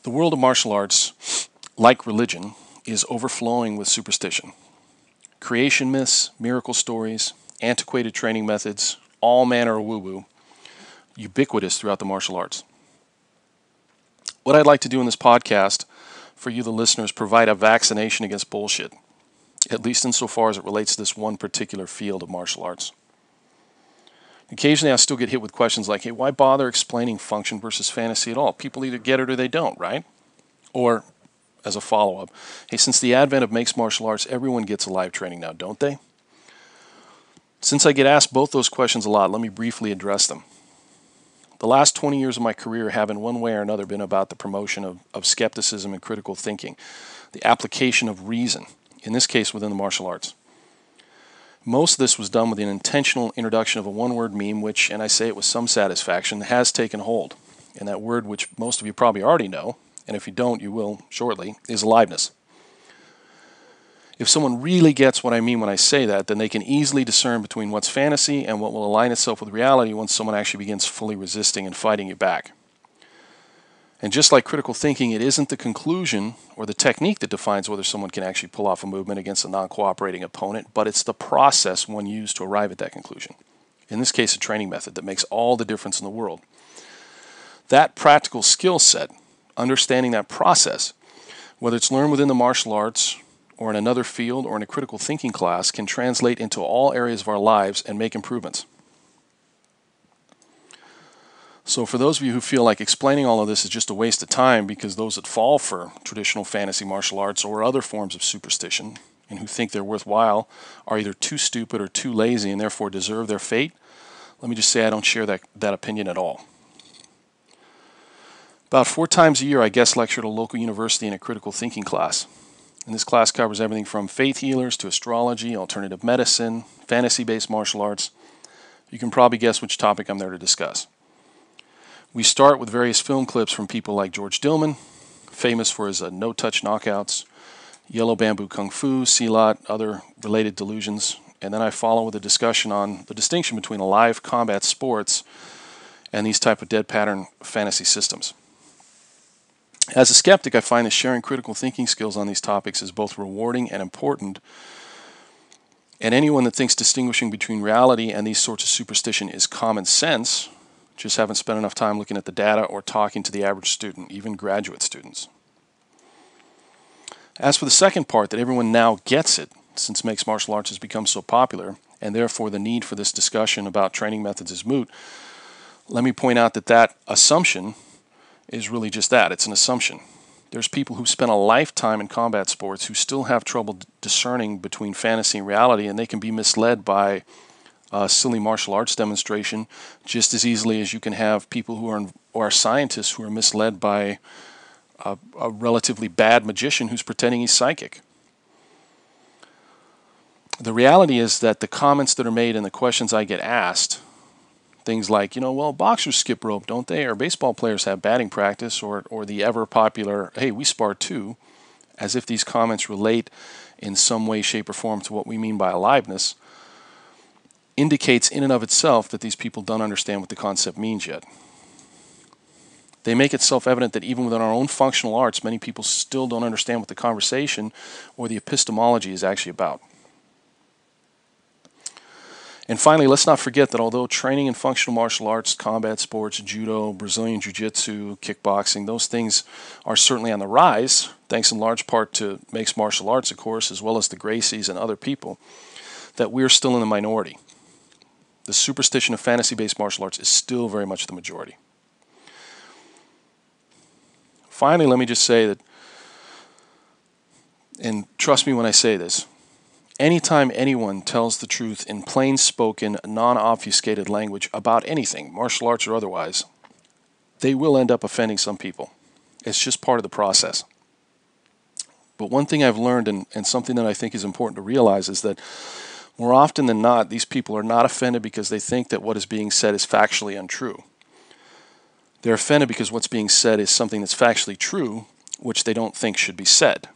The world of martial arts, like religion, is overflowing with superstition. Creation myths, miracle stories, antiquated training methods, all manner of woo-woo, ubiquitous throughout the martial arts. What I'd like to do in this podcast for you, the listeners, provide a vaccination against bullshit, at least insofar as it relates to this one particular field of martial arts. Occasionally I still get hit with questions like, hey, why bother explaining function versus fantasy at all? People either get it or they don't, right? Or, as a follow-up, hey, since the advent of mixed martial arts, everyone gets live training now, don't they? Since I get asked both those questions a lot, let me briefly address them. The last 20 years of my career have in one way or another been about the promotion of skepticism and critical thinking, the application of reason, in this case within the martial arts. Most of this was done with an intentional introduction of a one-word meme, which, and I say it with some satisfaction, has taken hold. And that word, which most of you probably already know, and if you don't, you will shortly, is aliveness. If someone really gets what I mean when I say that, then they can easily discern between what's fantasy and what will align itself with reality once someone actually begins fully resisting and fighting you back. And just like critical thinking, it isn't the conclusion or the technique that defines whether someone can actually pull off a movement against a non-cooperating opponent, but it's the process one used to arrive at that conclusion. In this case, a training method that makes all the difference in the world. That practical skill set, understanding that process, whether it's learned within the martial arts or in another field or in a critical thinking class, can translate into all areas of our lives and make improvements. So for those of you who feel like explaining all of this is just a waste of time because those that fall for traditional fantasy martial arts or other forms of superstition and who think they're worthwhile are either too stupid or too lazy and therefore deserve their fate, let me just say I don't share that opinion at all. About 4 times a year I guest lecture at a local university in a critical thinking class. And this class covers everything from faith healers to astrology, alternative medicine, fantasy-based martial arts. You can probably guess which topic I'm there to discuss. We start with various film clips from people like George Dillman, famous for his no-touch knockouts, yellow bamboo kung fu, silat, other related delusions, and then I follow with a discussion on the distinction between live combat sports and these type of dead pattern fantasy systems. As a skeptic, I find that sharing critical thinking skills on these topics is both rewarding and important, and anyone that thinks distinguishing between reality and these sorts of superstition is common sense just haven't spent enough time looking at the data or talking to the average student, even graduate students. As for the second part, that everyone now gets it, since mixed martial arts has become so popular, and therefore the need for this discussion about training methods is moot, let me point out that that assumption is really just that. It's an assumption. There's people who spent a lifetime in combat sports who still have trouble discerning between fantasy and reality, and they can be misled by a silly martial arts demonstration just as easily as you can have people who are scientists who are misled by a relatively bad magician who's pretending he's psychic. The reality is that the comments that are made and the questions I get asked, things like, well, boxers skip rope, don't they? Or baseball players have batting practice, or the ever popular, hey, we spar too, as if these comments relate in some way, shape, or form to what we mean by aliveness, indicates in and of itself that these people don't understand what the concept means yet. They make it self-evident that even within our own functional arts, many people still don't understand what the conversation or the epistemology is actually about. And finally, let's not forget that although training in functional martial arts, combat sports, judo, Brazilian Jiu-Jitsu, kickboxing, those things are certainly on the rise, thanks in large part to mixed martial arts, of course, as well as the Gracies and other people, that we're still in the minority. The superstition of fantasy-based martial arts is still very much the majority. Finally, let me just say that, and trust me when I say this, anytime anyone tells the truth in plain-spoken, non-obfuscated language about anything, martial arts or otherwise, they will end up offending some people. It's just part of the process. But one thing I've learned, and something that I think is important to realize, is that more often than not, these people are not offended because they think that what is being said is factually untrue. They're offended because what's being said is something that's factually true, which they don't think should be said.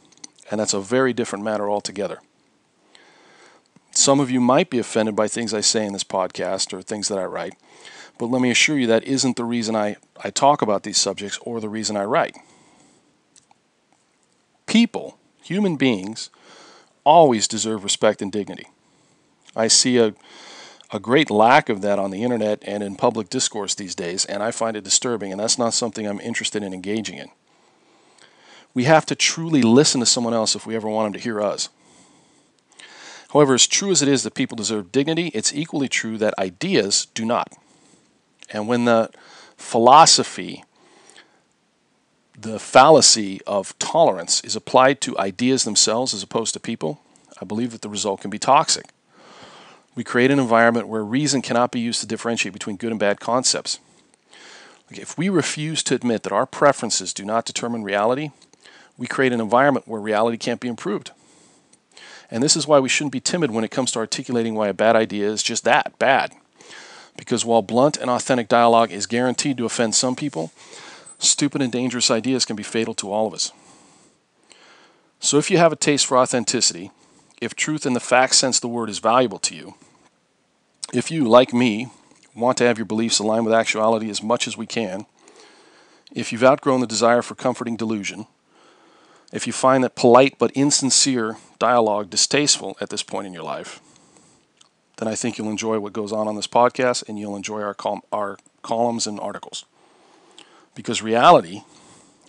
And that's a very different matter altogether. Some of you might be offended by things I say in this podcast or things that I write, but let me assure you that isn't the reason I talk about these subjects or the reason I write. people, human beings, always deserve respect and dignity. I see a great lack of that on the internet and in public discourse these days, and I find it disturbing, and that's not something I'm interested in engaging in. We have to truly listen to someone else if we ever want them to hear us. However, as true as it is that people deserve dignity, it's equally true that ideas do not. And when the philosophy, the fallacy of tolerance is applied to ideas themselves as opposed to people, I believe that the result can be toxic. We create an environment where reason cannot be used to differentiate between good and bad concepts. If we refuse to admit that our preferences do not determine reality, we create an environment where reality can't be improved. And this is why we shouldn't be timid when it comes to articulating why a bad idea is just that, bad. Because while blunt and authentic dialogue is guaranteed to offend some people, stupid and dangerous ideas can be fatal to all of us. So if you have a taste for authenticity, if truth in the fact sense of the word is valuable to you, if you, like me, want to have your beliefs align with actuality as much as we can, if you've outgrown the desire for comforting delusion, if you find that polite but insincere dialogue distasteful at this point in your life, then I think you'll enjoy what goes on this podcast, and you'll enjoy our columns and articles. Because reality,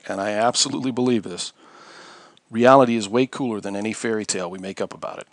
and I absolutely believe this, reality is way cooler than any fairy tale we make up about it.